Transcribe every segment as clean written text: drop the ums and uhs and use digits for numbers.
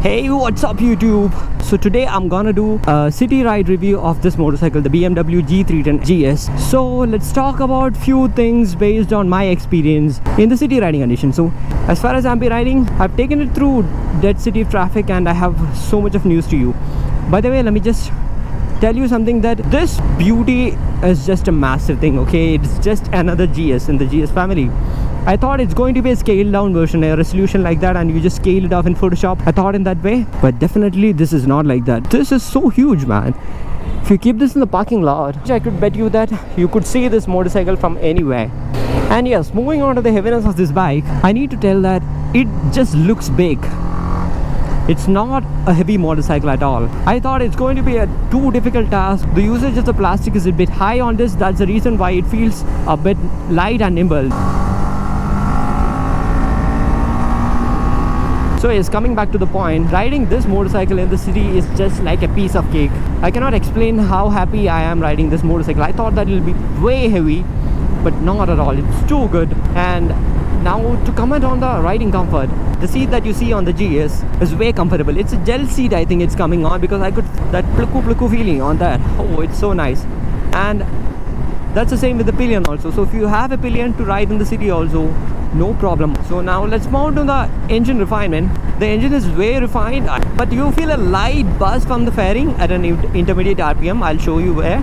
Hey, what's up YouTube? So today I'm gonna do a city ride review of this motorcycle, the BMW G310GS. So let's talk about few things based on my experience in the city riding condition. So as far as I'm riding, I've taken it through dead city traffic and I have so much of news to you. By the way, let me just tell you something, that this beauty is just a massive thing, okay? It's just another GS in the GS family. I thought it's going to be a scaled down version, a resolution like that, and you just scale it off in Photoshop. I thought in that way, but definitely this is not like that. This is so huge, man. If you keep this in the parking lot, I could bet you that you could see this motorcycle from anywhere. And yes, moving on to the heaviness of this bike, I need to tell that it just looks big. It's not a heavy motorcycle at all. I thought it's going to be a too difficult task. The usage of the plastic is a bit high on this. That's the reason why it feels a bit light and nimble. So yes, coming back to the point, riding this motorcycle in the city is just like a piece of cake. I cannot explain how happy I am riding this motorcycle. I thought that it will be way heavy, but not at all. It's too good. And now to comment on the riding comfort, the seat that you see on the GS is way comfortable. It's a gel seat, I think it's coming on, because I could that pluku feeling on that. Oh, it's so nice. And that's the same with the pillion also. So if you have a pillion to ride in the city also, no problem. So now let's mount on the engine refinement. The engine is way refined, but you feel a light buzz from the fairing at an intermediate RPM. I'll show you where.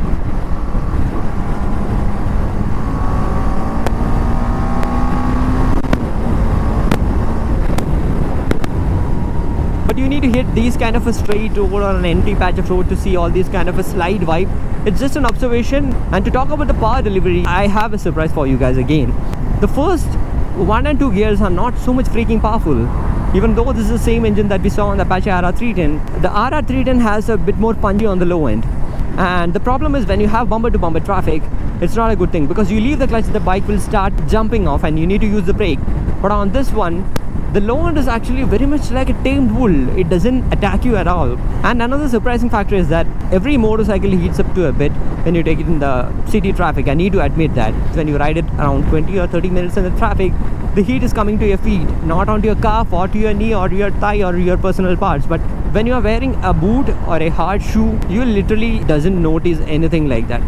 But you need to hit these kind of a straight road or an empty patch of road to see all these kind of a slide vibe. It's just an observation. And to talk about the power delivery, I have a surprise for you guys again. The first 1 and 2 gears are not so much freaking powerful, even though this is the same engine that we saw on the Apache RR310. The RR310 has a bit more punchy on the low end, and the problem is when you have bumper to bumper traffic, it's not a good thing, because you leave the clutch, the bike will start jumping off and you need to use the brake. But on this one, the low end is actually very much like a tamed bull. It doesn't attack you at all. And another surprising factor is that every motorcycle heats up to a bit when you take it in the city traffic. I need to admit that when you ride it around 20 or 30 minutes in the traffic, the heat is coming to your feet, not onto your calf or to your knee or your thigh or your personal parts. But when you are wearing a boot or a hard shoe, you literally doesn't notice anything like that.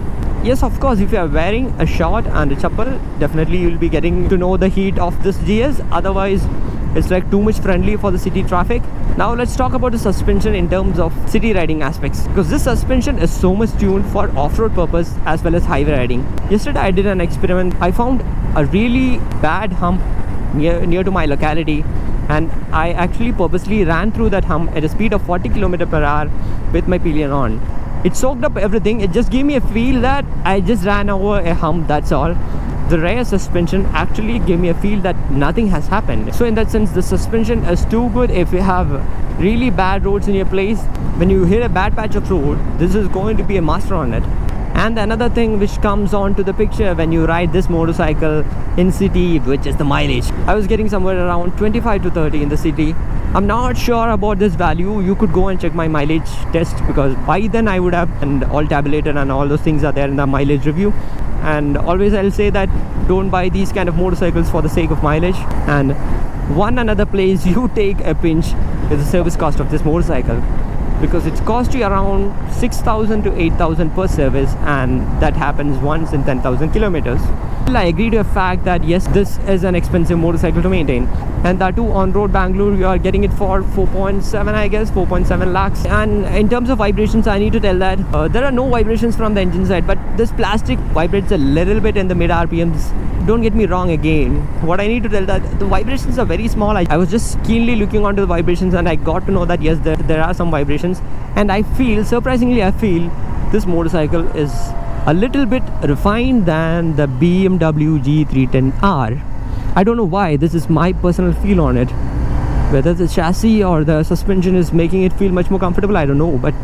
Yes, of course, if you are wearing a short and a chappal, definitely you will be getting to know the heat of this GS. Otherwise, it's like too much friendly for the city traffic. Now let's talk about the suspension in terms of city riding aspects, because this suspension is so much tuned for off-road purpose as well as highway riding. Yesterday I did an experiment. I found a really bad hump near to my locality, and I actually purposely ran through that hump at a speed of 40 km/h with my pillion on. It soaked up everything. It just gave me a feel that I just ran over a hump, that's all. The rear suspension actually gave me a feel that nothing has happened. So in that sense, the suspension is too good. If you have really bad roads in your place, when you hit a bad patch of road, this is going to be a master on it. And another thing which comes on to the picture when you ride this motorcycle in city, which is the mileage. I was getting somewhere around 25 to 30 in the city. I'm not sure about this value. You could go and check my mileage test, because by then I would have, and all tabulated and all those things are there in the mileage review. And always I'll say that don't buy these kind of motorcycles for the sake of mileage. And one another place you take a pinch is the service cost of this motorcycle, because it's cost you around 6,000 to 8,000 per service, and that happens once in 10,000 kilometers. I agree to the fact that yes, this is an expensive motorcycle to maintain, and that too on road Bangalore you are getting it for 4.7, I guess 4.7 lakhs. And in terms of vibrations, I need to tell that there are no vibrations from the engine side, but this plastic vibrates a little bit in the mid RPMs. Don't get me wrong again, what I need to tell that the vibrations are very small. I was just keenly looking onto the vibrations and I got to know that yes, there are some vibrations, and I feel, surprisingly I feel, this motorcycle is a little bit refined than the BMW G310R. I don't know why, this is my personal feel on it. Whether the chassis or the suspension is making it feel much more comfortable, I don't know, but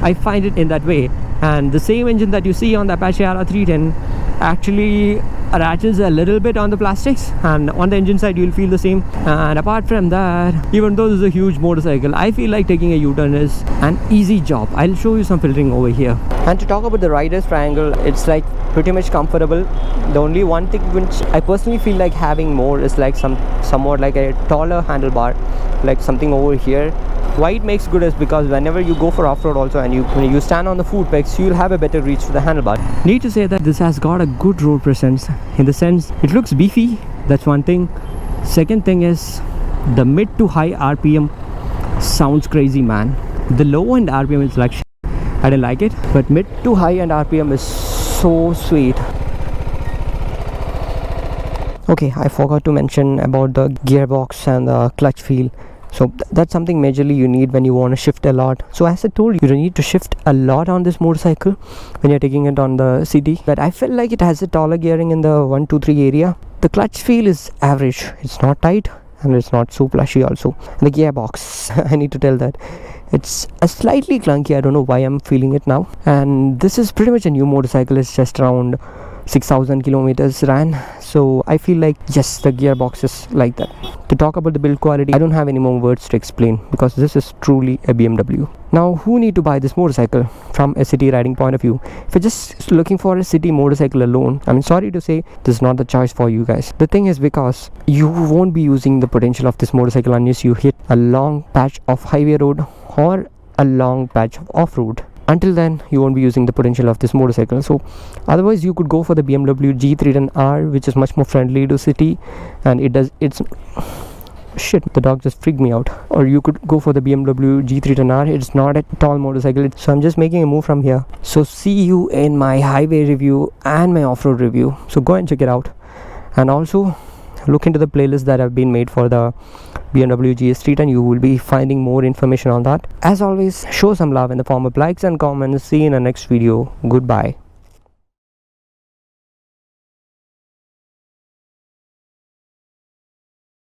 I find it in that way. And the same engine that you see on the Apache RR310 actually ratchets a little bit on the plastics, and on the engine side you'll feel the same. And apart from that, even though this is a huge motorcycle, I feel like taking a U-turn is an easy job. I'll show you some filtering over here. And to talk about the rider's triangle, it's like pretty much comfortable. The only one thing which I personally feel like having more is like somewhat like a taller handlebar, like something over here. Why it makes good is because whenever you go for off-road also, and when you stand on the foot pegs, you'll have a better reach to the handlebar. Need to say that this has got a good road presence, in the sense it looks beefy. That's one thing. Second thing is the mid to high RPM sounds crazy, man. The low end RPM is like I didn't like it, but mid to high end RPM is so sweet. Okay, I forgot to mention about the gearbox and the clutch feel. So that's something majorly you need when you want to shift a lot. So as I told you, you don't need to shift a lot on this motorcycle when you're taking it on the city. But I felt like it has a taller gearing in the 1, 2, 3 area. The clutch feel is average. It's not tight and it's not so plushy also. And the gearbox, I need to tell that it's a slightly clunky. I don't know why I'm feeling it now. And this is pretty much a new motorcycle. It's just around 6,000 kilometers ran, so I feel like yes, the gearbox is like that. To talk about the build quality, I don't have any more words to explain, because this is truly a BMW. Now, who need to buy this motorcycle from a city riding point of view? If you're just looking for a city motorcycle alone, I'm sorry to say this is not the choice for you guys. The thing is, because you won't be using the potential of this motorcycle unless you hit a long patch of highway road or a long patch of off-road. Until then, you won't be using the potential of this motorcycle. So otherwise, you could go for the BMW G310R, which is much more friendly to city, and it's shit, the dog just freaked me out. Or you could go for the BMW G310R. It's not a tall motorcycle, so I'm just making a move from here. So see you in my highway review and my off-road review, so go and check it out. And also look into the playlist that have been made for the BMW GS310. You will be finding more information on that. As always, show some love in the form of likes and comments. See you in the next video. Goodbye.